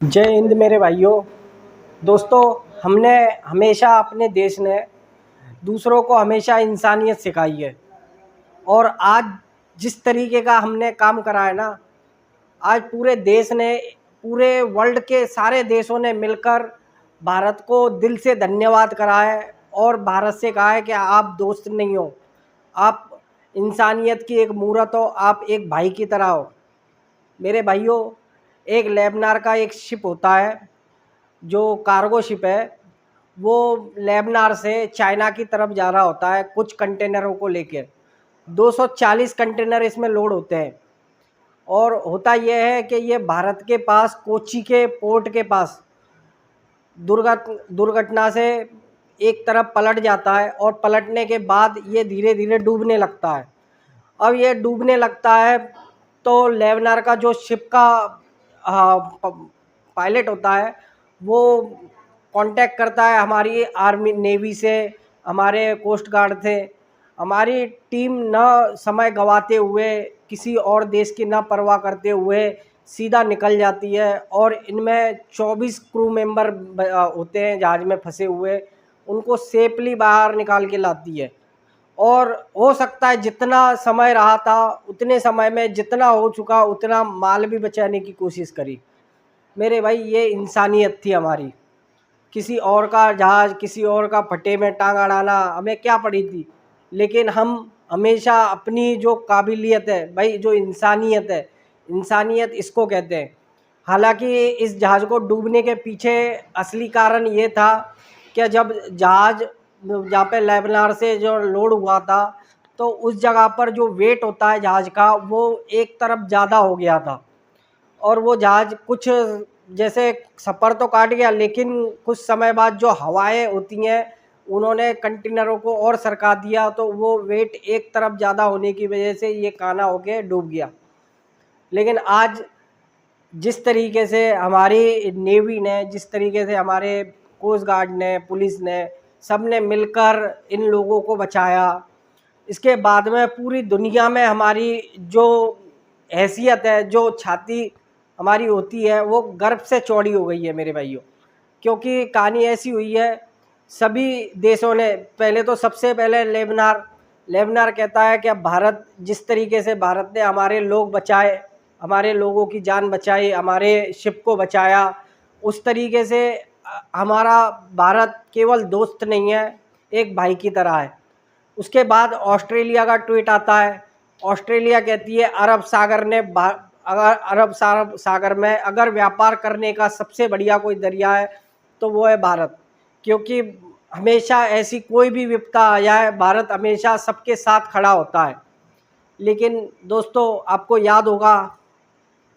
जय हिंद मेरे भाइयों। दोस्तों, हमने हमेशा अपने देश ने दूसरों को हमेशा इंसानियत सिखाई है। और आज जिस तरीके का हमने काम करा है ना, आज पूरे देश ने, पूरे वर्ल्ड के सारे देशों ने मिलकर भारत को दिल से धन्यवाद करा है और भारत से कहा है कि आप दोस्त नहीं हो, आप इंसानियत की एक मूरत हो, आप एक भाई की तरह हो। मेरे भाइयों, एक लेबनार का एक शिप होता है, जो कार्गो शिप है, वो लेबनार से चाइना की तरफ जा रहा होता है कुछ कंटेनरों को लेकर। 240 कंटेनर इसमें लोड होते हैं। और होता यह है कि ये भारत के पास कोची के पोर्ट के पास दुर्घटना से एक तरफ पलट जाता है और पलटने के बाद ये धीरे धीरे डूबने लगता है। अब ये डूबने लगता है तो लेबनार का जो शिप का पायलट होता है, वो कांटेक्ट करता है हमारी आर्मी नेवी से, हमारे कोस्ट गार्ड थे। हमारी टीम न समय गंवाते हुए, किसी और देश की न परवाह करते हुए सीधा निकल जाती है और इनमें 24 क्रू मेंबर होते हैं जहाज़ में फंसे हुए, उनको सेफली बाहर निकाल के लाती है। और हो सकता है जितना समय रहा था उतने समय में जितना हो चुका उतना माल भी बचाने की कोशिश करी। मेरे भाई, ये इंसानियत थी हमारी। किसी और का जहाज़, किसी और का फटे में टांग अड़ाना हमें क्या पड़ी थी, लेकिन हम हमेशा अपनी जो काबिलियत है भाई, जो इंसानियत है, इंसानियत इसको कहते हैं। हालांकि इस जहाज़ को डूबने के पीछे असली कारण ये था कि जब जहाज़ जहाँ पे लेबनार से जो लोड हुआ था, तो उस जगह पर जो वेट होता है जहाज़ का, वो एक तरफ ज़्यादा हो गया था। और वो जहाज़ कुछ जैसे सफ़र तो काट गया, लेकिन कुछ समय बाद जो हवाएं होती हैं उन्होंने कंटेनरों को और सरका दिया, तो वो वेट एक तरफ ज़्यादा होने की वजह से ये काना होके डूब गया। लेकिन आज जिस तरीके से हमारी नेवी ने, जिस तरीके से हमारे कोस्ट गार्ड ने, पुलिस ने, सब ने मिलकर इन लोगों को बचाया, इसके बाद में पूरी दुनिया में हमारी जो हैसियत है, जो छाती हमारी होती है, वो गर्व से चौड़ी हो गई है मेरे भाइयों। क्योंकि कहानी ऐसी हुई है, सभी देशों ने, पहले तो सबसे पहले लेबनार कहता है कि अब भारत, जिस तरीके से भारत ने हमारे लोग बचाए, हमारे लोगों की जान बचाई, हमारे शिप को बचाया, उस तरीके से हमारा भारत केवल दोस्त नहीं है, एक भाई की तरह है। उसके बाद ऑस्ट्रेलिया का ट्वीट आता है। ऑस्ट्रेलिया कहती है अरब सागर में अगर व्यापार करने का सबसे बढ़िया कोई दरिया है तो वो है भारत। क्योंकि हमेशा ऐसी कोई भी विपदा आ जाए, भारत हमेशा सबके साथ खड़ा होता है। लेकिन दोस्तों, आपको याद होगा,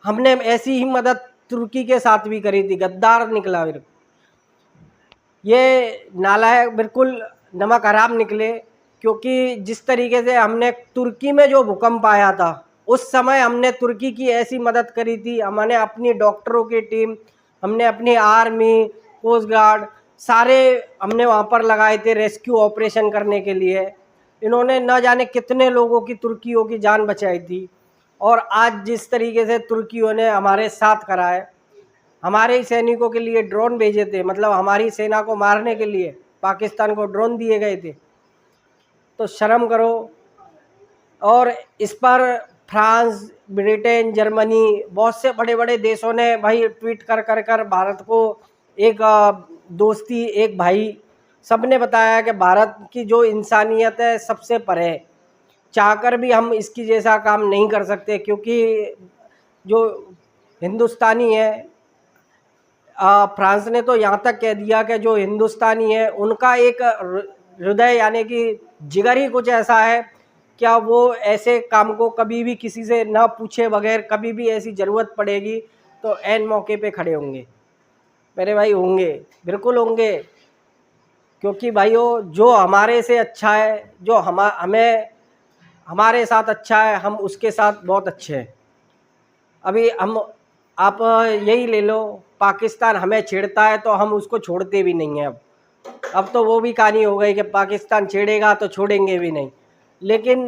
हमने ऐसी ही मदद तुर्की के साथ भी करी थी। गद्दार निकला फिर ये नालायक, बिल्कुल नमक हराम निकले। क्योंकि जिस तरीके से हमने तुर्की में जो भूकंप आया था, उस समय हमने तुर्की की ऐसी मदद करी थी। हमने अपनी डॉक्टरों की टीम, हमने अपनी आर्मी, कोस्ट गार्ड, सारे हमने वहाँ पर लगाए थे रेस्क्यू ऑपरेशन करने के लिए। इन्होंने न जाने कितने लोगों की, तुर्कियों की जान बचाई थी। और आज जिस तरीके से तुर्कियों ने हमारे साथ करा है, हमारे ही सैनिकों के लिए ड्रोन भेजे थे, मतलब हमारी सेना को मारने के लिए पाकिस्तान को ड्रोन दिए गए थे, तो शर्म करो। और इस पर फ्रांस, ब्रिटेन, जर्मनी, बहुत से बड़े बड़े देशों ने भाई ट्वीट कर कर कर भारत को एक दोस्ती, एक भाई, सब ने बताया कि भारत की जो इंसानियत है सबसे परे है। चाहकर भी हम इसकी जैसा काम नहीं कर सकते, क्योंकि जो हिंदुस्तानी है, फ्रांस ने तो यहाँ तक कह दिया कि जो हिंदुस्तानी है उनका एक हृदय यानी कि जिगर ही कुछ ऐसा है, क्या वो ऐसे काम को कभी भी किसी से ना पूछे बगैर, कभी भी ऐसी ज़रूरत पड़ेगी तो ऐन मौके पे खड़े होंगे। मेरे भाई होंगे, बिल्कुल होंगे। क्योंकि भाइयों, जो हमारे से अच्छा है, जो हमें हमारे साथ अच्छा है, हम उसके साथ बहुत अच्छे हैं। अभी आप यही ले लो, पाकिस्तान हमें छेड़ता है तो हम उसको छोड़ते भी नहीं हैं। अब तो वो भी कहानी हो गई कि पाकिस्तान छेड़ेगा तो छोड़ेंगे भी नहीं। लेकिन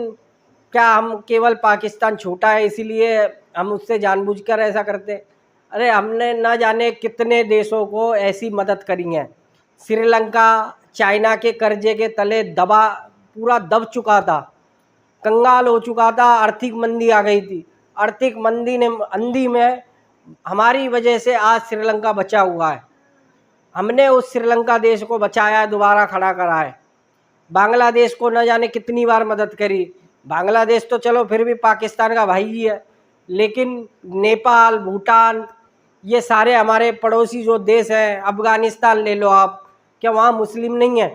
क्या हम केवल पाकिस्तान छोटा है इसीलिए हम उससे जानबूझकर ऐसा करते? अरे हमने न जाने कितने देशों को ऐसी मदद करी है। श्रीलंका चाइना के कर्जे के तले पूरा दब चुका था, कंगाल हो चुका था, आर्थिक मंदी आ गई थी। आर्थिक मंदी में हमारी वजह से आज श्रीलंका बचा हुआ है। हमने उस श्रीलंका देश को बचाया है, दोबारा खड़ा करा है। बांग्लादेश को न जाने कितनी बार मदद करी। बांग्लादेश तो चलो फिर भी पाकिस्तान का भाई ही है, लेकिन नेपाल, भूटान, ये सारे हमारे पड़ोसी जो देश हैं, अफ़गानिस्तान ले लो आप, क्या वहाँ मुस्लिम नहीं है?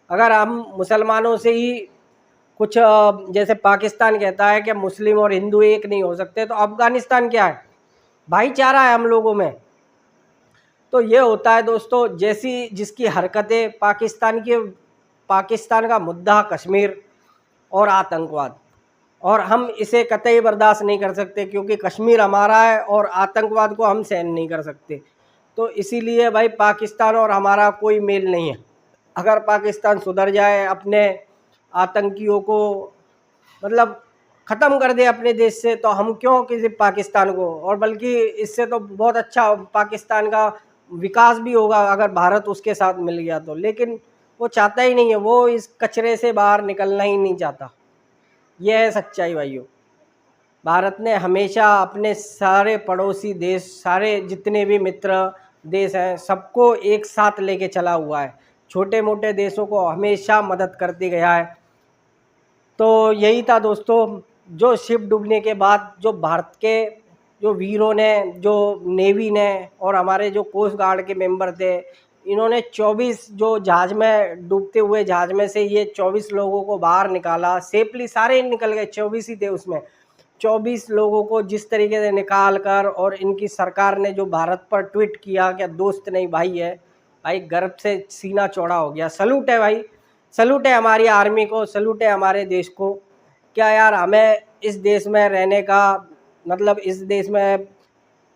अगर हम मुसलमानों से ही कुछ जैसे पाकिस्तान कहता है कि मुस्लिम और हिंदू एक नहीं हो सकते, तो अफ़गानिस्तान क्या है? भाईचारा है हम लोगों में। तो ये होता है दोस्तों, जैसी जिसकी हरकतें, पाकिस्तान का मुद्दा कश्मीर और आतंकवाद, और हम इसे कतई बर्दाश्त नहीं कर सकते, क्योंकि कश्मीर हमारा है और आतंकवाद को हम सहन नहीं कर सकते। तो इसीलिए भाई पाकिस्तान और हमारा कोई मेल नहीं है। अगर पाकिस्तान सुधर जाए, अपने आतंकियों को मतलब ख़त्म कर दे अपने देश से, तो हम क्यों किसी पाकिस्तान को, और बल्कि इससे तो बहुत अच्छा पाकिस्तान का विकास भी होगा अगर भारत उसके साथ मिल गया तो। लेकिन वो चाहता ही नहीं है, वो इस कचरे से बाहर निकलना ही नहीं चाहता। यह है सच्चाई भाइयों। भारत ने हमेशा अपने सारे पड़ोसी देश, सारे जितने भी मित्र देश हैं, सबको एक साथ लेके चला हुआ है। छोटे मोटे देशों को हमेशा मदद करते गया है। तो यही था दोस्तों, जो शिप डूबने के बाद जो भारत के जो वीरों ने, जो नेवी ने और हमारे जो कोस्ट गार्ड के मेंबर थे, इन्होंने 24 जो जहाज़ में, डूबते हुए जहाज़ में से ये 24 लोगों को बाहर निकाला। सेफली सारे निकल गए, 24 ही थे उसमें। 24 लोगों को जिस तरीके से निकाल कर, और इनकी सरकार ने जो भारत पर ट्वीट किया कि दोस्त नहीं भाई है, भाई गर्व से सीना चौड़ा हो गया। सलूट है भाई, सलूट है हमारी आर्मी को, सलूट है हमारे देश को। क्या यार, हमें इस देश में रहने का मतलब इस देश में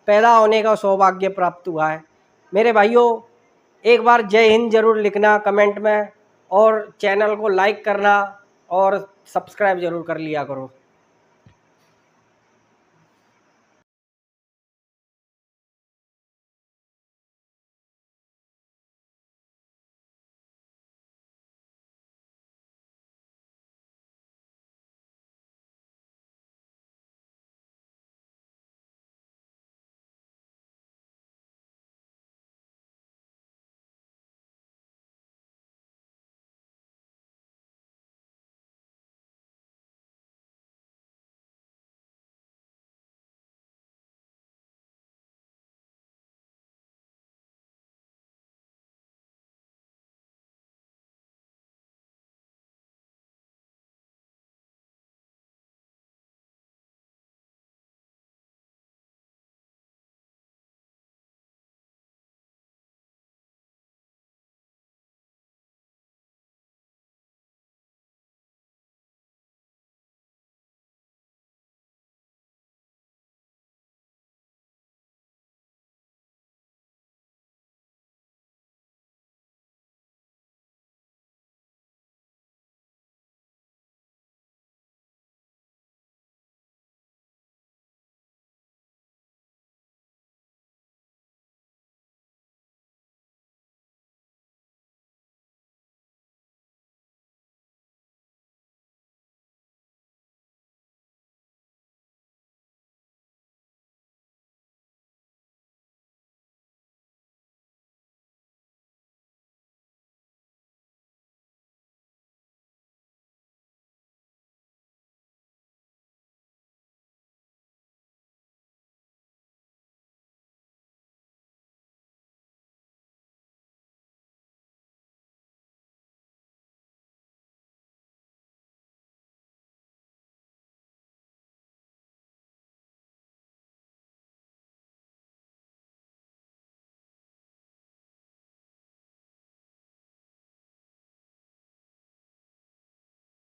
पैदा होने का सौभाग्य प्राप्त हुआ है। मेरे भाइयों, एक बार जय हिंद ज़रूर लिखना कमेंट में, और चैनल को लाइक करना और सब्सक्राइब ज़रूर कर लिया करो।